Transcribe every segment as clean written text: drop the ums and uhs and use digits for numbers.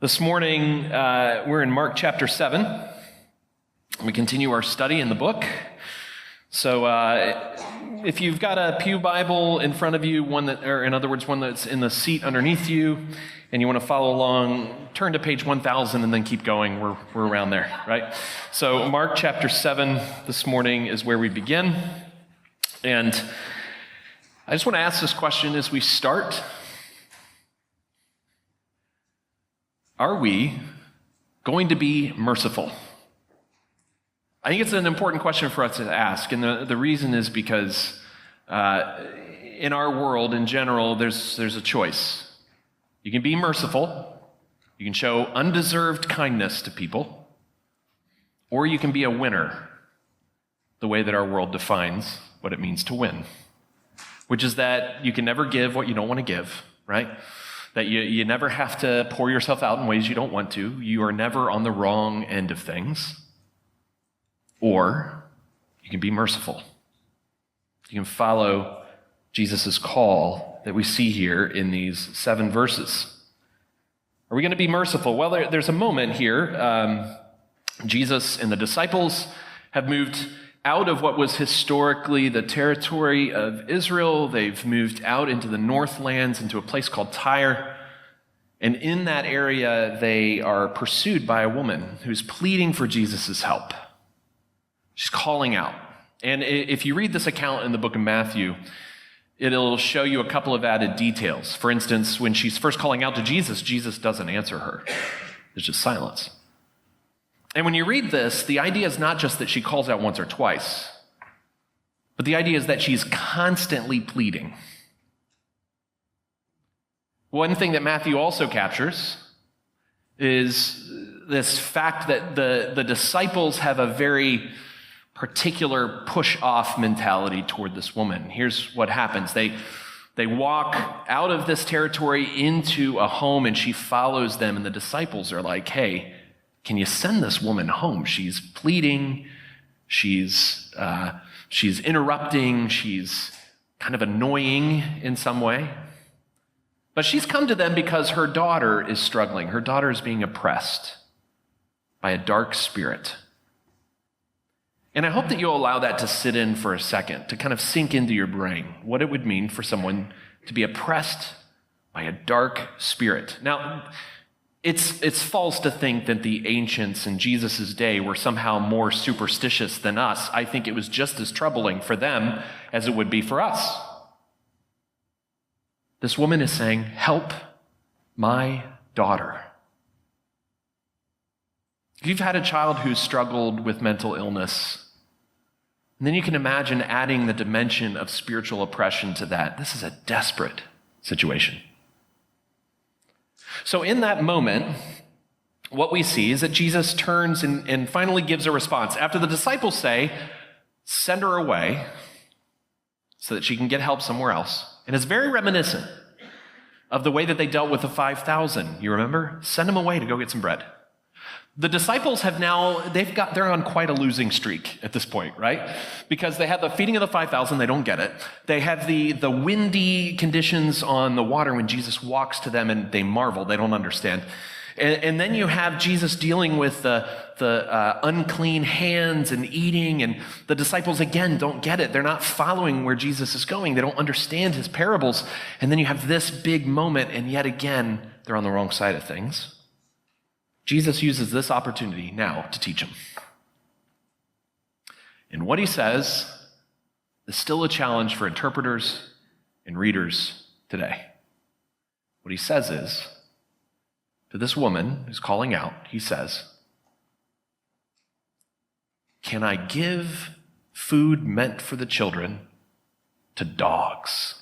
This morning, we're in Mark chapter 7. We continue our study in the book. So if you've got a pew Bible in front of you, one that's in the seat underneath you, and you want to follow along, turn to page 1000 and then keep going. We're around there, right? So Mark chapter 7 this morning is where we begin. And I just want to ask this question as we start. Are we going to be merciful? I think it's an important question for us to ask, and the reason is because in our world in general, there's a choice. You can be merciful, you can show undeserved kindness to people, or you can be a winner, the way that our world defines what it means to win, which is that you can never give what you don't want to give, right? That you never have to pour yourself out in ways you don't want to. You are never on the wrong end of things. Or you can be merciful. You can follow Jesus' call that we see here in these 7 verses. Are we going to be merciful? Well, there's a moment here. Jesus and the disciples have moved out of what was historically the territory of Israel. They've moved out into the northlands, into a place called Tyre. And in that area, they are pursued by a woman who's pleading for Jesus' help. She's calling out. And if you read this account in the book of Matthew, it'll show you a couple of added details. For instance, when she's first calling out to Jesus, Jesus doesn't answer her. There's just silence. And when you read this, the idea is not just that she calls out once or twice, but the idea is that she's constantly pleading. One thing that Matthew also captures is this fact that the disciples have a very particular push-off mentality toward this woman. Here's what happens. They walk out of this territory into a home, and she follows them, and the disciples are like, hey, can you send this woman home? She's pleading, she's interrupting, she's kind of annoying in some way. But she's come to them because her daughter is struggling. Her daughter is being oppressed by a dark spirit. And I hope that you'll allow that to sit in for a second, to kind of sink into your brain, what it would mean for someone to be oppressed by a dark spirit. Now, it's false to think that the ancients in Jesus' day were somehow more superstitious than us. I think it was just as troubling for them as it would be for us. This woman is saying, help my daughter. If you've had a child who's struggled with mental illness, and then you can imagine adding the dimension of spiritual oppression to that. This is a desperate situation. So in that moment, what we see is that Jesus turns and finally gives a response. After the disciples say, send her away so that she can get help somewhere else. And it's very reminiscent of the way that they dealt with the 5,000. You remember? Send them away to go get some bread. The disciples have now, they're on quite a losing streak at this point, right? Because they have the feeding of the 5,000, they don't get it. They have the windy conditions on the water when Jesus walks to them and they marvel, they don't understand. And then you have Jesus dealing with the unclean hands and eating, and the disciples again don't get it. They're not following where Jesus is going. They don't understand his parables. And then you have this big moment, and yet again, they're on the wrong side of things. Jesus uses this opportunity now to teach them. And what he says is still a challenge for interpreters and readers today. What he says is, to this woman who's calling out, he says, can I give food meant for the children to dogs?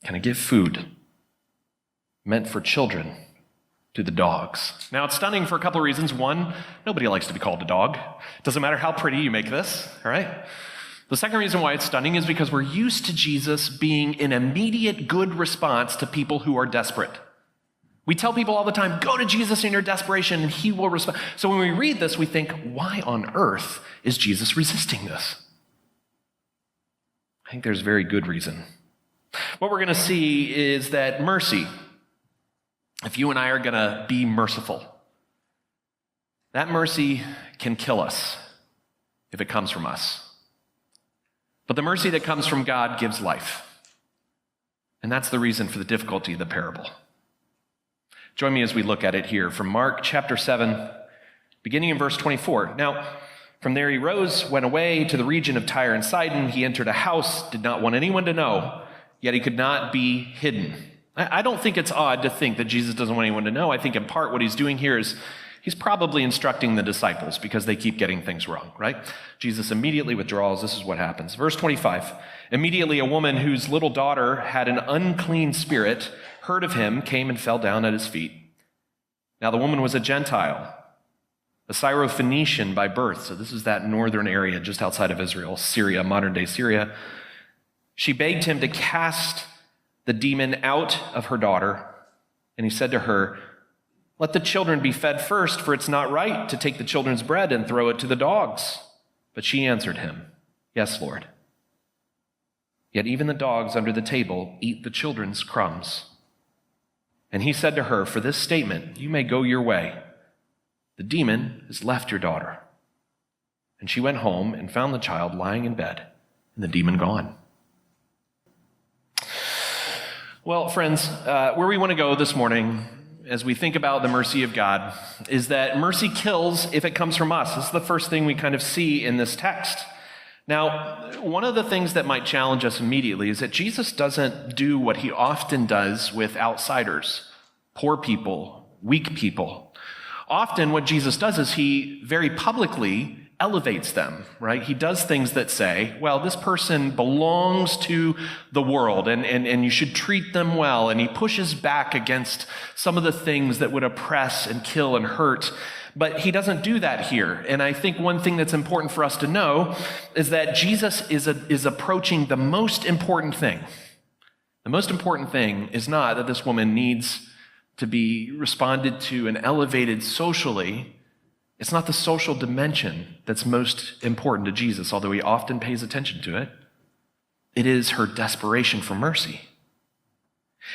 Can I give food meant for children to the dogs? Now, it's stunning for a couple of reasons. One, nobody likes to be called a dog. It doesn't matter how pretty you make this, all right? The second reason why it's stunning is because we're used to Jesus being an immediate good response to people who are desperate. We tell people all the time, go to Jesus in your desperation and he will respond. So when we read this, we think, why on earth is Jesus resisting this? I think there's very good reason. What we're going to see is that mercy, if you and I are going to be merciful, that mercy can kill us if it comes from us. But the mercy that comes from God gives life. And that's the reason for the difficulty of the parable. Join me as we look at it here from Mark chapter 7, beginning in verse 24. Now, from there he rose, went away to the region of Tyre and Sidon. He entered a house, did not want anyone to know, yet he could not be hidden. I don't think it's odd to think that Jesus doesn't want anyone to know. I think in part what he's doing here is he's probably instructing the disciples because they keep getting things wrong, right? Jesus immediately withdraws. This is what happens. Verse 25, immediately a woman whose little daughter had an unclean spirit heard of him, came and fell down at his feet. Now the woman was a Gentile, a Syrophoenician by birth. So this is that northern area just outside of Israel, Syria, modern-day Syria. She begged him to cast the demon out of her daughter. And he said to her, let the children be fed first, for it's not right to take the children's bread and throw it to the dogs. But she answered him, yes, Lord. Yet even the dogs under the table eat the children's crumbs. And he said to her, for this statement, you may go your way. The demon has left your daughter. And she went home and found the child lying in bed and the demon gone. Well, friends, where we want to go this morning as we think about the mercy of God is that mercy kills if it comes from us. This is the first thing we kind of see in this text. Now, one of the things that might challenge us immediately is that Jesus doesn't do what he often does with outsiders, poor people, weak people. Often what Jesus does is he very publicly elevates them, right? He does things that say, well, this person belongs to the world and you should treat them well. And he pushes back against some of the things that would oppress and kill and hurt. But he doesn't do that here. And I think one thing that's important for us to know is that Jesus is approaching the most important thing. The most important thing is not that this woman needs to be responded to and elevated socially. It's not the social dimension that's most important to Jesus, although he often pays attention to it. It is her desperation for mercy.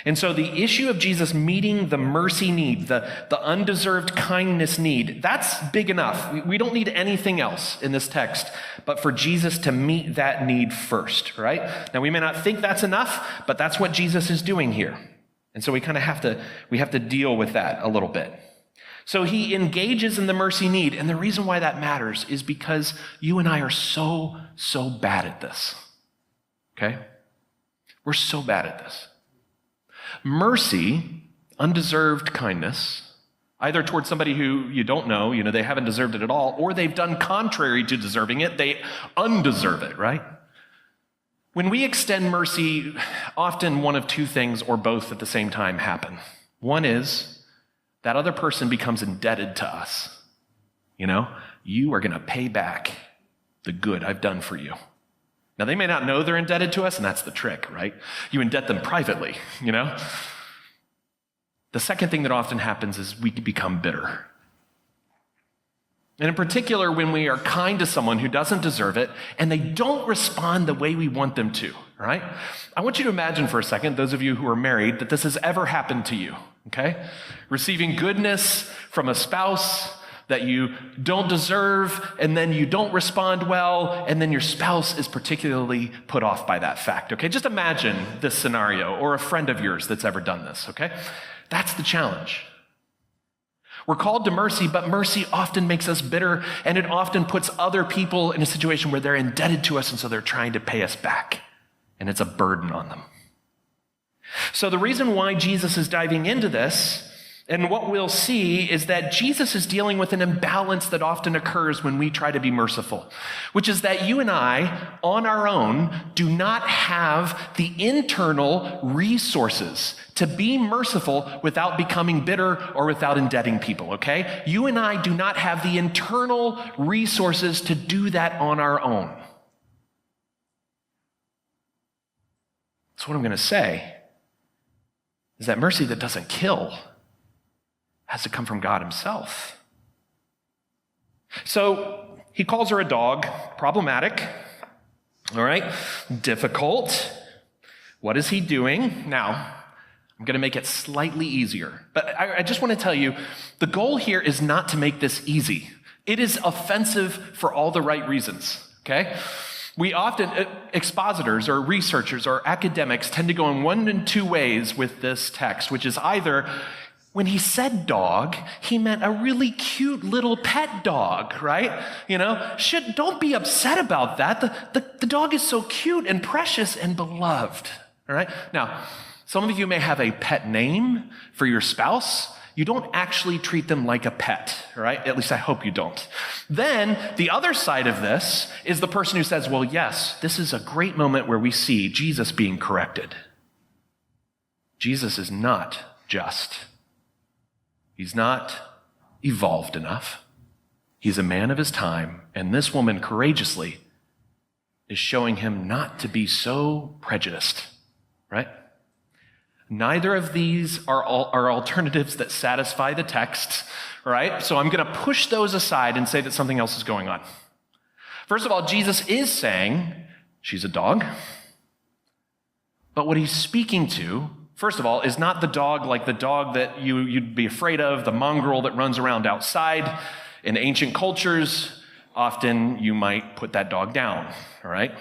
And so the issue of Jesus meeting the mercy need, the undeserved kindness need, that's big enough. We don't need anything else in this text but for Jesus to meet that need first, right? Now, we may not think that's enough, but that's what Jesus is doing here. And so we have to deal with that a little bit. So he engages in the mercy need, and the reason why that matters is because you and I are so bad at this, okay? We're so bad at this. Mercy, undeserved kindness, either towards somebody who you don't know, they haven't deserved it at all, or they've done contrary to deserving it, they undeserve it, right? When we extend mercy, often one of two things or both at the same time happen. One is that other person becomes indebted to us. You are going to pay back the good I've done for you. Now, they may not know they're indebted to us, and that's the trick, right? You indebt them privately, The second thing that often happens is we become bitter. And in particular, when we are kind to someone who doesn't deserve it, and they don't respond the way we want them to, right? I want you to imagine for a second, those of you who are married, that this has ever happened to you, okay? Receiving goodness from a spouse that you don't deserve, and then you don't respond well, and then your spouse is particularly put off by that fact, okay? Just imagine this scenario, or a friend of yours that's ever done this, okay? That's the challenge. We're called to mercy, but mercy often makes us bitter, and it often puts other people in a situation where they're indebted to us, and so they're trying to pay us back, and it's a burden on them. So the reason why Jesus is diving into this, and what we'll see, is that Jesus is dealing with an imbalance that often occurs when we try to be merciful, which is that you and I, on our own, do not have the internal resources to be merciful without becoming bitter or without indebting people, okay? You and I do not have the internal resources to do that on our own. So what I'm going to say is that mercy that doesn't kill has to come from God himself. So he calls her a dog, problematic, all right, difficult. What is he doing? Now, I'm going to make it slightly easier. But I just want to tell you, the goal here is not to make this easy. It is offensive for all the right reasons, okay? We often, expositors or researchers or academics tend to go in one and two ways with this text, which is either when he said dog, he meant a really cute little pet dog, right? Don't be upset about that. The dog is so cute and precious and beloved, all right? Now, some of you may have a pet name for your spouse. You don't actually treat them like a pet, right? At least I hope you don't. Then the other side of this is the person who says, well, yes, this is a great moment where we see Jesus being corrected. Jesus is not just. He's not evolved enough. He's a man of his time, and this woman courageously is showing him not to be so prejudiced, right? Neither of these are alternatives that satisfy the text, right? So I'm going to push those aside and say that something else is going on. First of all, Jesus is saying she's a dog. But what he's speaking to, first of all, is not the dog like the dog that you'd be afraid of, the mongrel that runs around outside. In ancient cultures, often you might put that dog down, all right?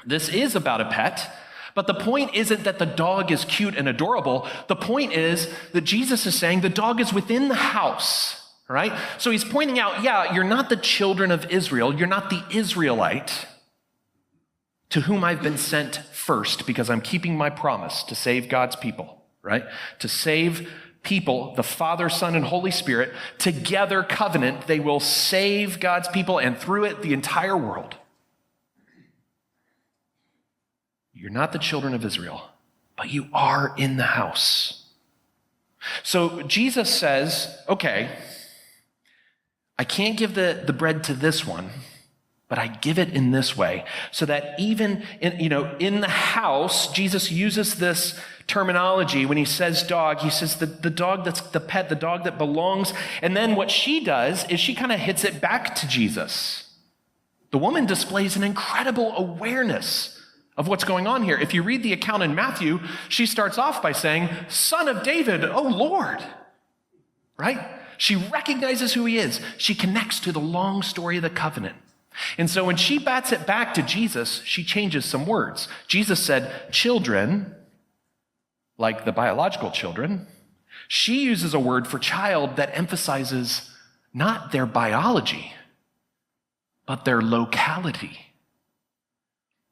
This is about a pet. But the point isn't that the dog is cute and adorable. The point is that Jesus is saying the dog is within the house, right? So he's pointing out, yeah, you're not the children of Israel. You're not the Israelite to whom I've been sent first because I'm keeping my promise to save God's people, right? To save people, the Father, Son, and Holy Spirit, together covenant, they will save God's people and through it, the entire world. You're not the children of Israel, but you are in the house. So Jesus says, okay, I can't give the bread to this one, but I give it in this way. So that even in the house, Jesus uses this terminology when he says dog. He says the dog that's the pet, the dog that belongs. And then what she does is she kind of hits it back to Jesus. The woman displays an incredible awareness of what's going on here. If you read the account in Matthew, she starts off by saying, Son of David, oh Lord, right? She recognizes who he is. She connects to the long story of the covenant. And so when she bats it back to Jesus, she changes some words. Jesus said, children, like the biological children. She uses a word for child that emphasizes not their biology, but their locality.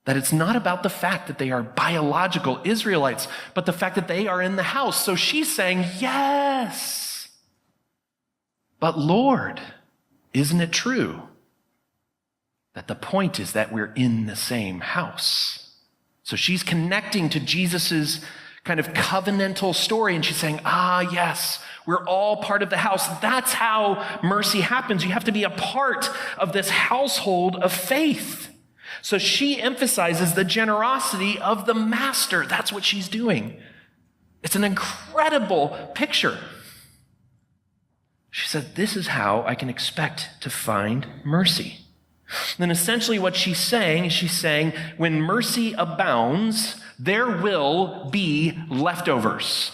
That it's not about the fact that they are biological Israelites, but the fact that they are in the house. So she's saying, yes. But Lord, isn't it true that the point is that we're in the same house? So she's connecting to Jesus's kind of covenantal story, and she's saying, yes, we're all part of the house. That's how mercy happens. You have to be a part of this household of faith. So she emphasizes the generosity of the master. That's what she's doing. It's an incredible picture. She said, this is how I can expect to find mercy. And then essentially what she's saying is when mercy abounds, there will be leftovers.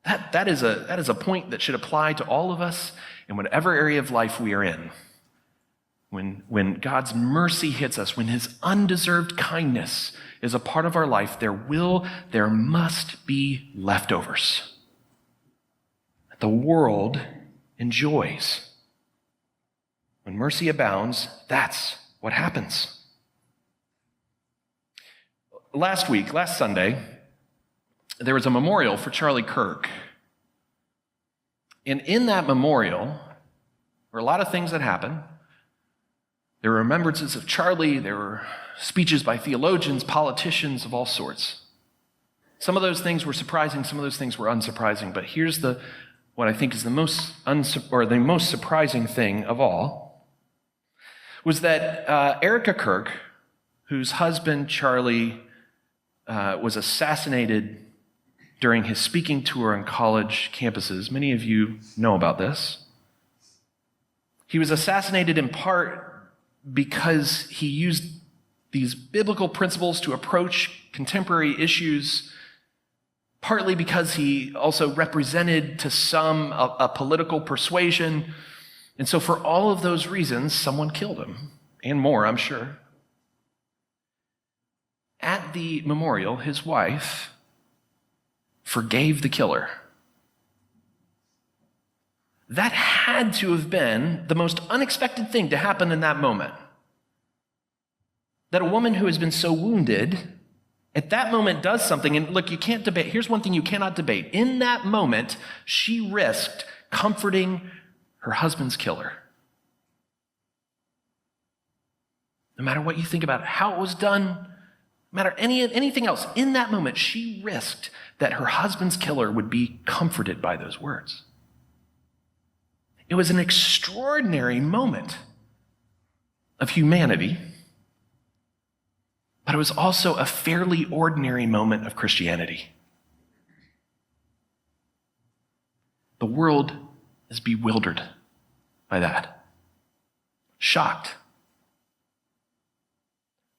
That is a point that should apply to all of us in whatever area of life we are in. When God's mercy hits us, when his undeserved kindness is a part of our life, there must be leftovers that the world enjoys. When mercy abounds, that's what happens. Last Sunday, there was a memorial for Charlie Kirk. And in that memorial were a lot of things that happened. There were remembrances of Charlie. There were speeches by theologians, politicians of all sorts. Some of those things were surprising. Some of those things were unsurprising. But here's what I think is the most surprising thing of all was that Erica Kirk, whose husband Charlie was assassinated during his speaking tour on college campuses. Many of you know about this. He was assassinated in part because he used these biblical principles to approach contemporary issues, partly because he also represented to some a political persuasion. And so for all of those reasons, someone killed him, and more, I'm sure. At the memorial, his wife forgave the killer. That had to have been the most unexpected thing to happen in that moment. That a woman who has been so wounded at that moment does something. And look, you can't debate. Here's one thing you cannot debate. In that moment, she risked comforting her husband's killer. No matter what you think about how it was done, no matter anything else, in that moment, she risked that her husband's killer would be comforted by those words. It was an extraordinary moment of humanity, but it was also a fairly ordinary moment of Christianity. The world is bewildered by that, shocked.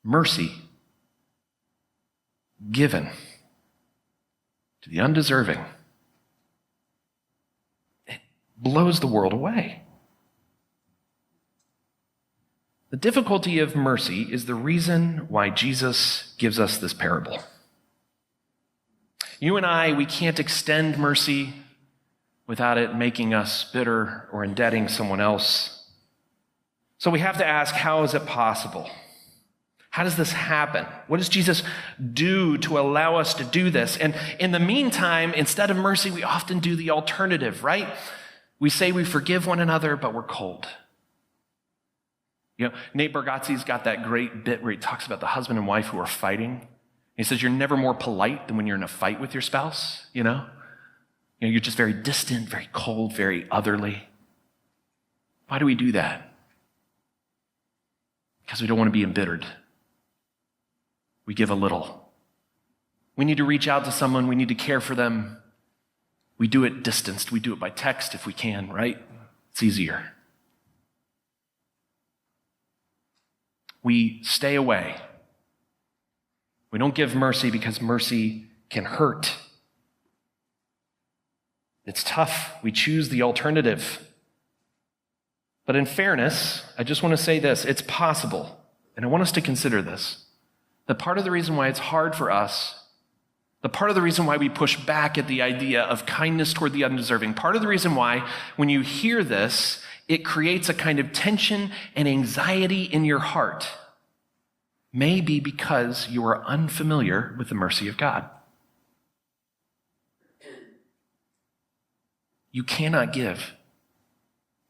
Mercy given to the undeserving. It blows the world away. The difficulty of mercy is the reason why Jesus gives us this parable. You and I, we can't extend mercy without it making us bitter or indebting someone else. So we have to ask, how is it possible? How does this happen? What does Jesus do to allow us to do this? And in the meantime, instead of mercy, we often do the alternative, right? We say we forgive one another, but we're cold. You know, Nate Bargatze's got that great bit where he talks about the husband and wife who are fighting. He says, you're never more polite than when you're in a fight with your spouse, you know? You're just very distant, very cold, very otherly. Why do we do that? Because we don't want to be embittered. We give a little. We need to reach out to someone. We need to care for them. We do it distanced. We do it by text if we can, right? It's easier. We stay away. We don't give mercy because mercy can hurt. It's tough. We choose the alternative. But in fairness, I just want to say this. It's possible, and I want us to consider this, that part of the reason why it's hard for us, the part of the reason why we push back at the idea of kindness toward the undeserving, part of the reason why when you hear this, it creates a kind of tension and anxiety in your heart, may be because you are unfamiliar with the mercy of God. You cannot give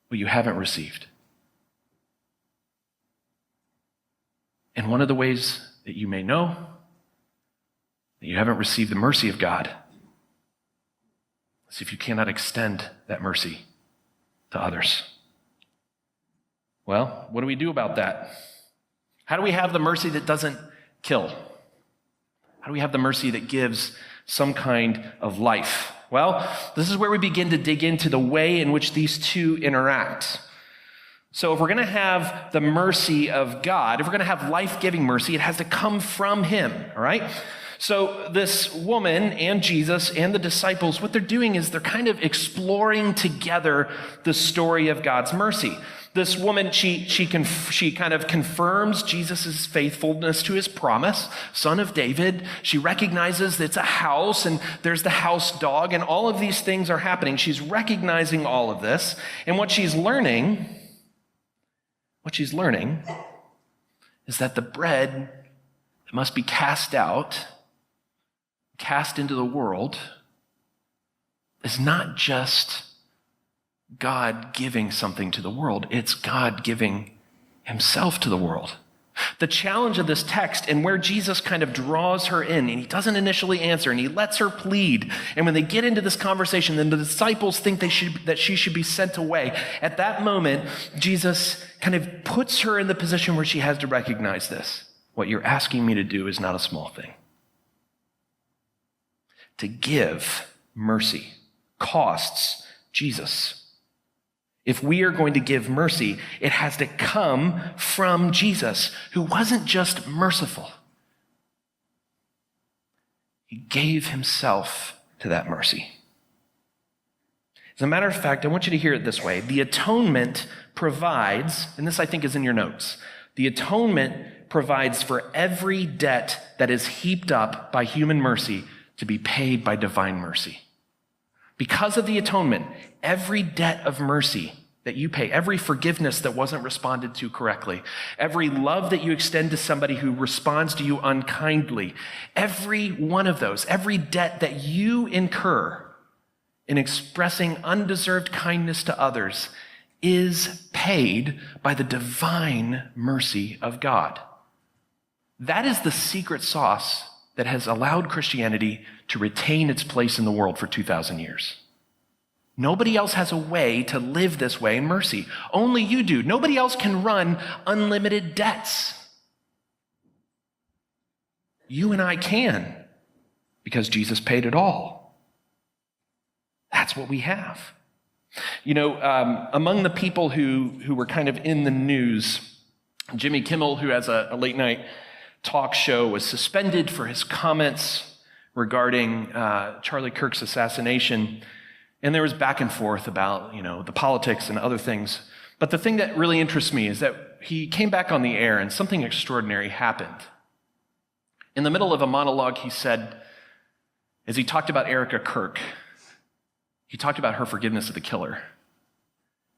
what you haven't received. And one of the ways that you may know that you haven't received the mercy of God is if you cannot extend that mercy to others. Well, what do we do about that? How do we have the mercy that doesn't kill? How do we have the mercy that gives some kind of life? Well, this is where we begin to dig into the way in which these two interact. So if we're going to have the mercy of God, if we're going to have life-giving mercy, it has to come from him, all right? So this woman and Jesus and the disciples, what they're doing is they're kind of exploring together the story of God's mercy. This woman, she kind of confirms Jesus' faithfulness to his promise, son of David. She recognizes that it's a house and there's the house dog and all of these things are happening. She's recognizing all of this. And what she's learning is that the bread that must be cast out, cast into the world, is not just God giving something to the world. It's God giving himself to the world. The challenge of this text and where Jesus kind of draws her in, and he doesn't initially answer, and he lets her plead. And when they get into this conversation, then the disciples think that she should be sent away. At that moment, Jesus kind of puts her in the position where she has to recognize this. What you're asking me to do is not a small thing. To give mercy costs Jesus. If we are going to give mercy, it has to come from Jesus, who wasn't just merciful. He gave himself to that mercy. As a matter of fact, I want you to hear it this way. The atonement provides, and this I think is in your notes, the atonement provides for every debt that is heaped up by human mercy to be paid by divine mercy. Because of the atonement, every debt of mercy that you pay, every forgiveness that wasn't responded to correctly, every love that you extend to somebody who responds to you unkindly, every one of those, every debt that you incur in expressing undeserved kindness to others is paid by the divine mercy of God. That is the secret sauce that has allowed Christianity to retain its place in the world for 2,000 years. Nobody else has a way to live this way in mercy. Only you do. Nobody else can run unlimited debts. You and I can, because Jesus paid it all. That's what we have. You know, among the people who were kind of in the news, Jimmy Kimmel, who has a late night talk show, was suspended for his comments regarding Charlie Kirk's assassination. And there was back and forth about, the politics and other things. But the thing that really interests me is that he came back on the air and something extraordinary happened. In the middle of a monologue, he said, as he talked about Erica Kirk, he talked about her forgiveness of the killer.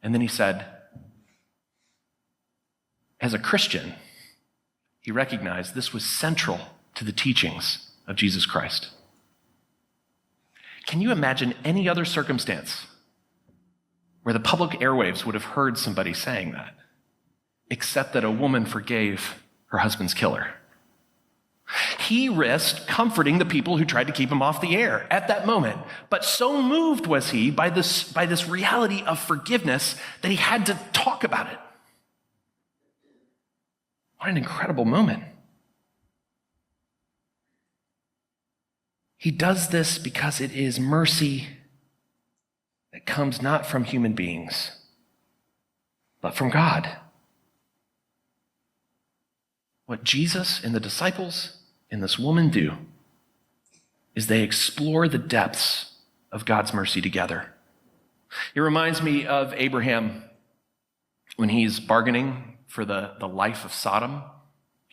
And then he said, as a Christian, he recognized this was central to the teachings of Jesus Christ. Can you imagine any other circumstance where the public airwaves would have heard somebody saying that, except that a woman forgave her husband's killer? He risked comforting the people who tried to keep him off the air at that moment. But so moved was he by this reality of forgiveness that he had to talk about it. What an incredible moment. He does this because it is mercy that comes not from human beings, but from God. What Jesus and the disciples and this woman do is they explore the depths of God's mercy together. It reminds me of Abraham when he's bargaining for the life of Sodom.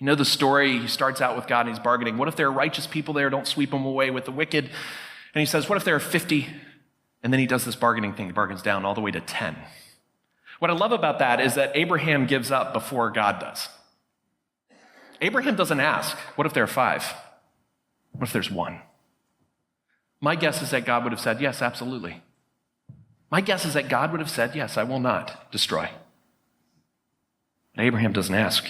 You know the story, he starts out with God and he's bargaining. What if there are righteous people there? Don't sweep them away with the wicked. And he says, what if there are 50? And then he does this bargaining thing, he bargains down all the way to 10. What I love about that is that Abraham gives up before God does. Abraham doesn't ask, what if there are 5? What if there's 1? My guess is that God would have said, yes, absolutely. My guess is that God would have said, yes, I will not destroy. But Abraham doesn't ask.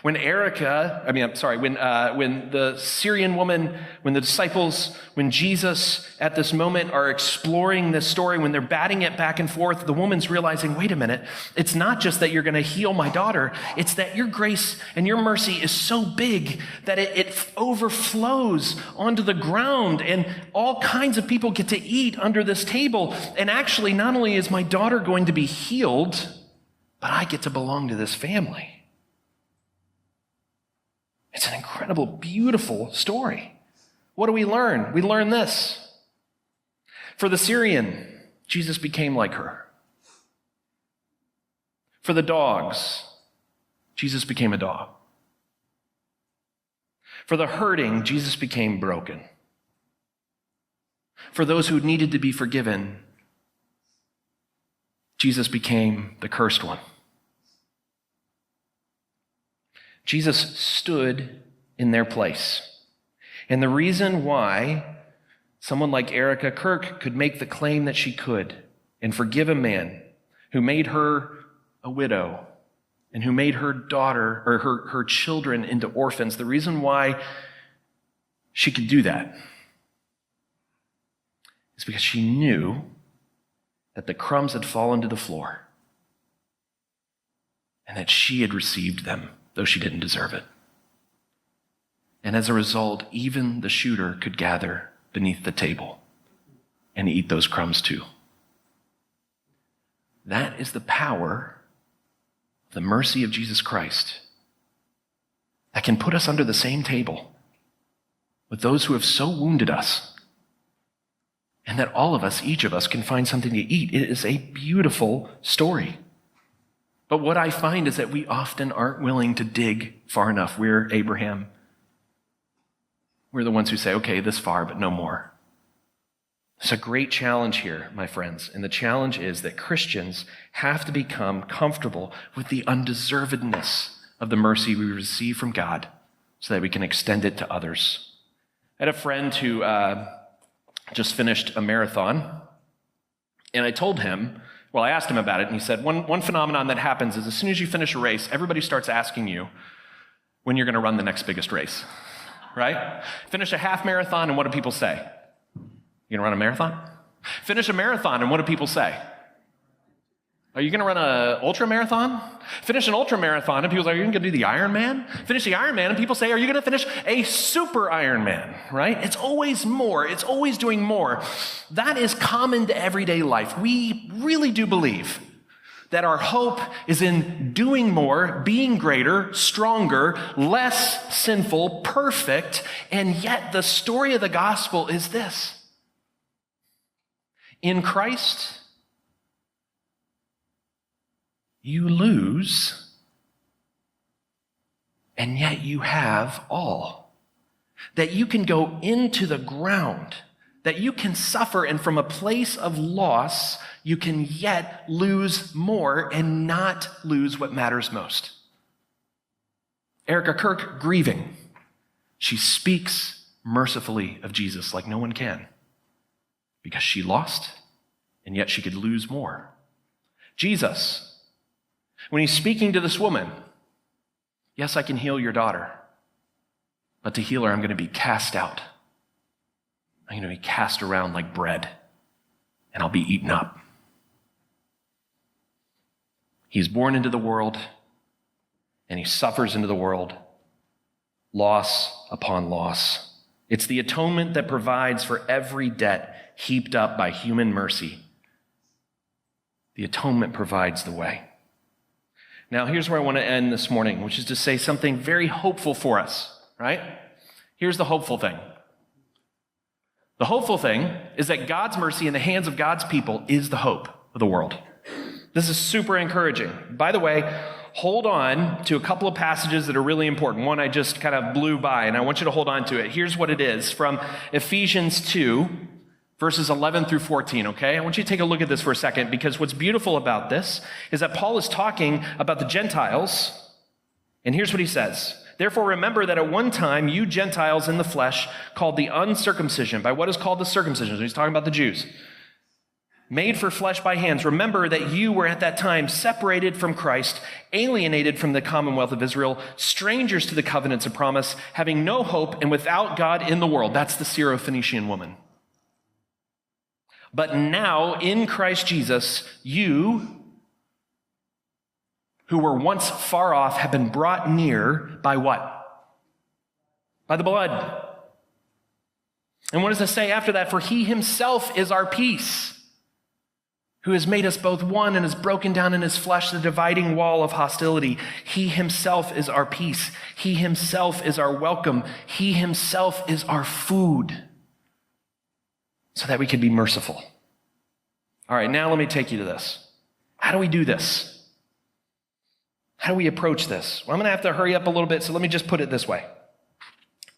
When the Syrian woman, when the disciples, when Jesus at this moment are exploring this story, when they're batting it back and forth, the woman's realizing, wait a minute, it's not just that you're going to heal my daughter, it's that your grace and your mercy is so big that it overflows onto the ground and all kinds of people get to eat under this table. And actually, not only is my daughter going to be healed, but I get to belong to this family. It's an incredible, beautiful story. What do we learn? We learn this. For the Syrian, Jesus became like her. For the dogs, Jesus became a dog. For the hurting, Jesus became broken. For those who needed to be forgiven, Jesus became the cursed one. Jesus stood in their place. And the reason why someone like Erica Kirk could make the claim that she could and forgive a man who made her a widow and who made her daughter or her children into orphans, the reason why she could do that is because she knew that the crumbs had fallen to the floor and that she had received them, though she didn't deserve it. And as a result, even the shooter could gather beneath the table and eat those crumbs too. That is the power of the mercy of Jesus Christ that can put us under the same table with those who have so wounded us, and that all of us, each of us, can find something to eat. It is a beautiful story. But what I find is that we often aren't willing to dig far enough. We're Abraham. We're the ones who say, okay, this far, but no more. It's a great challenge here, my friends. And the challenge is that Christians have to become comfortable with the undeservedness of the mercy we receive from God so that we can extend it to others. I had a friend who just finished a marathon, and I told him, well, I asked him about it, and he said, one phenomenon that happens is as soon as you finish a race, everybody starts asking you when you're going to run the next biggest race, right? Finish a half marathon, and what do people say? You going to run a marathon? Finish a marathon, and what do people say? Are you going to run an ultra marathon? Finish an ultra marathon, and people say, are you going to do the Ironman? Finish the Ironman, and people say, are you going to finish a super Ironman? Right? It's always more. It's always doing more. That is common to everyday life. We really do believe that our hope is in doing more, being greater, stronger, less sinful, perfect, and yet the story of the gospel is this. In Christ, you lose, and yet you have all. That you can go into the ground, that you can suffer, and from a place of loss, you can yet lose more and not lose what matters most. Erica Kirk, grieving, she speaks mercifully of Jesus like no one can, because she lost, and yet she could lose more. Jesus, when he's speaking to this woman, yes, I can heal your daughter, but to heal her, I'm going to be cast out. I'm going to be cast around like bread, and I'll be eaten up. He's born into the world, and he suffers into the world, loss upon loss. It's the atonement that provides for every debt heaped up by human mercy. The atonement provides the way. Now, here's where I want to end this morning, which is to say something very hopeful for us, right? Here's the hopeful thing. The hopeful thing is that God's mercy in the hands of God's people is the hope of the world. This is super encouraging. By the way, hold on to a couple of passages that are really important. One I just kind of blew by, and I want you to hold on to it. Here's what it is from Ephesians 2, verses 11 through 14, okay? I want you to take a look at this for a second, because what's beautiful about this is that Paul is talking about the Gentiles, and here's what he says. Therefore, remember that at one time, you Gentiles in the flesh, called the uncircumcision, by what is called the circumcision. So he's talking about the Jews. Made for flesh by hands. Remember that you were at that time separated from Christ, alienated from the commonwealth of Israel, strangers to the covenants of promise, having no hope and without God in the world. That's the Syrophoenician woman. But now, in Christ Jesus, you, who were once far off, have been brought near by what? By the blood. And what does it say after that? For he himself is our peace, who has made us both one and has broken down in his flesh the dividing wall of hostility. He himself is our peace. He himself is our welcome. He himself is our food, so that we can be merciful. All right, now let me take you to this. How do we do this? How do we approach this? Well, I'm going to have to hurry up a little bit, so let me just put it this way.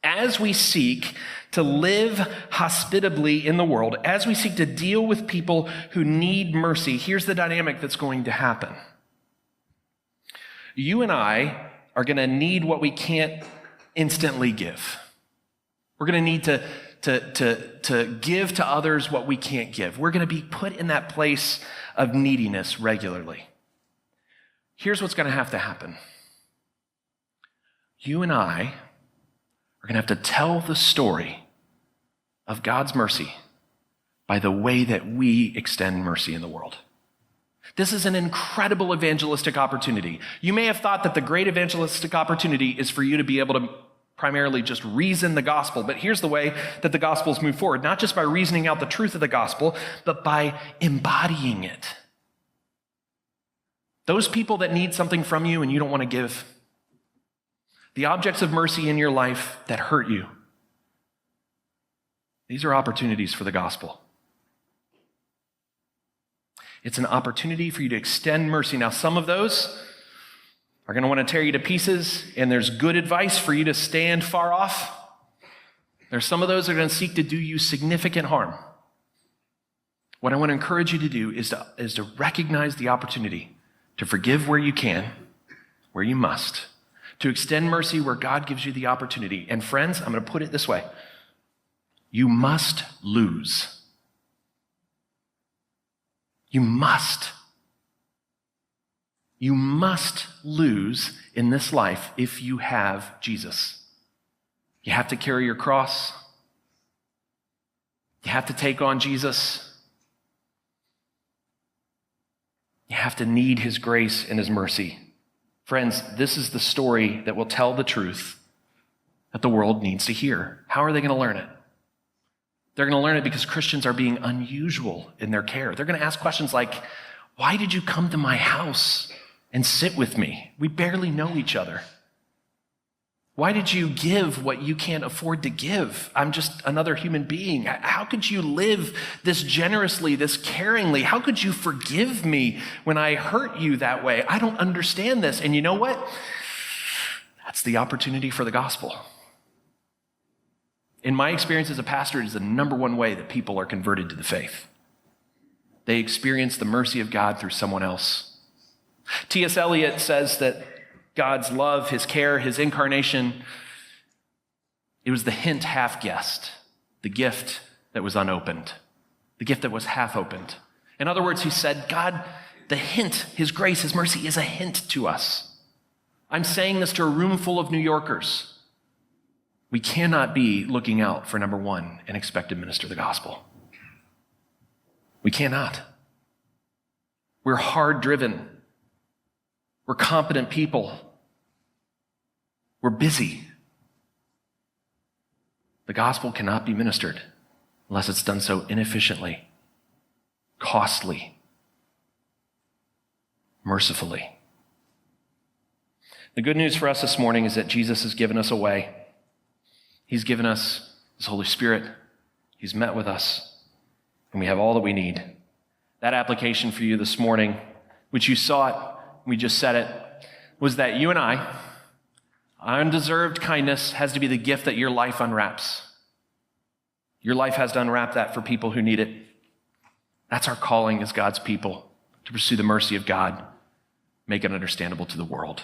As we seek to live hospitably in the world, as we seek to deal with people who need mercy, here's the dynamic that's going to happen. You and I are going to need what we can't instantly give. We're going to need to give to others what we can't give. We're going to be put in that place of neediness regularly. Here's what's going to have to happen. You and I are going to have to tell the story of God's mercy by the way that we extend mercy in the world. This is an incredible evangelistic opportunity. You may have thought that the great evangelistic opportunity is for you to be able to primarily just reason the gospel, but here's the way that the gospels move forward, not just by reasoning out the truth of the gospel, but by embodying it. Those people that need something from you and you don't want to give. The objects of mercy in your life that hurt you. These are opportunities for the gospel. It's an opportunity for you to extend mercy. Now, some of those are going to want to tear you to pieces, and there's good advice for you to stand far off. There's some of those that are going to seek to do you significant harm. What I want to encourage you to do is to recognize the opportunity to forgive where you can, where you must, to extend mercy where God gives you the opportunity. And friends, I'm going to put it this way. You must lose. You must. You must lose in this life if you have Jesus. You have to carry your cross. You have to take on Jesus. You have to need his grace and his mercy. Friends, this is the story that will tell the truth that the world needs to hear. How are they going to learn it? They're going to learn it because Christians are being unusual in their care. They're going to ask questions like, why did you come to my house and sit with me? We barely know each other. Why did you give what you can't afford to give? I'm just another human being. How could you live this generously, this caringly? How could you forgive me when I hurt you that way? I don't understand this. And you know what? That's the opportunity for the gospel. In my experience as a pastor, it is the number one way that people are converted to the faith. They experience the mercy of God through someone else. T.S. Eliot says that God's love, his care, his incarnation, it was the hint half guessed, the gift that was unopened, the gift that was half opened. In other words, he said, God, the hint, his grace, his mercy is a hint to us. I'm saying this to a room full of New Yorkers. We cannot be looking out for number one and expect to minister the gospel. We cannot. We're hard driven. We're competent people. We're busy. The gospel cannot be ministered unless it's done so inefficiently, costly, mercifully. The good news for us this morning is that Jesus has given us a way. He's given us his Holy Spirit. He's met with us, and we have all that we need. That application for you this morning, which you saw it, we just said it, was that you and I, undeserved kindness has to be the gift that your life unwraps. Your life has to unwrap that for people who need it. That's our calling as God's people, to pursue the mercy of God, make it understandable to the world.